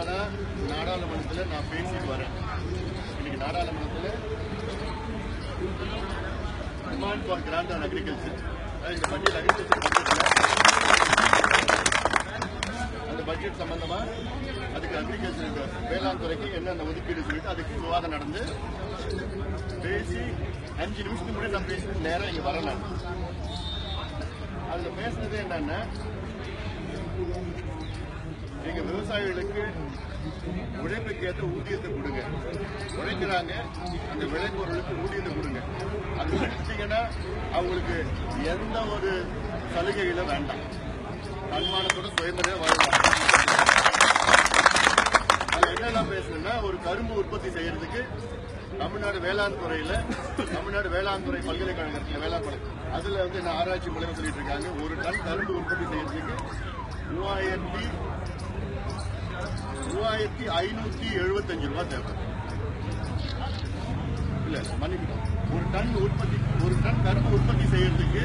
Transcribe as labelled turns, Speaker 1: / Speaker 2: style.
Speaker 1: இப்பதான் நாடாளுமன்றத்தில் நான் பேசிட்டு வரேன். இன்னைக்கு நாடாளுமன்றத்தில் demand for grant on agriculture, இந்த பட்ஜெட் அக்ரிகல்ச்சர் பட்ஜெட்ல அந்த பட்ஜெட் சம்பந்தமா அதுக்கு அக்ரிகல்ச்சர் வேளாண் துறைக்கு என்னென்ன ஒதுக்கீடு சொல்லிட்டு அதுக்கு விவாதம் நடந்து பேசி 5 நிமிஷத்துக்கு முன்னாடி நான் பேசிட்டு நேரம் இங்க வரல. அதுல பேசுனது என்னன்னா, எங்க விவசாயிகளுக்கு உழைப்புக்கு ஏற்ற ஊதியத்தை கொடுங்க, உழைக்கிறாங்க, அந்த விளைபொருளுக்கு ஊதியத்தை கொடுங்க. அது முடிச்சிங்கன்னா அவங்களுக்கு எந்த ஒரு சலுகைகளும் வேண்டாம், தன்மானத்தோட சுயமரியாதை வாழலாம். அது என்னெல்லாம் பேசணும்னா, ஒரு கரும்பு உற்பத்தி செய்யறதுக்கு தமிழ்நாடு வேளாண் துறை பல்கலைக்கழகத்தில் வேளாண் பல்கலை அதுல என்ன ஆராய்ச்சி மூலமா சொல்லிட்டு இருக்காங்க, ஒரு டன் கரும்பு உற்பத்தி செய்யறதுக்கு 3575 ரூபாய் தேவை. இல்ல மன்னிக்கணும், ஒரு டன் கரும்பு உற்பத்தி செய்யறதுக்கு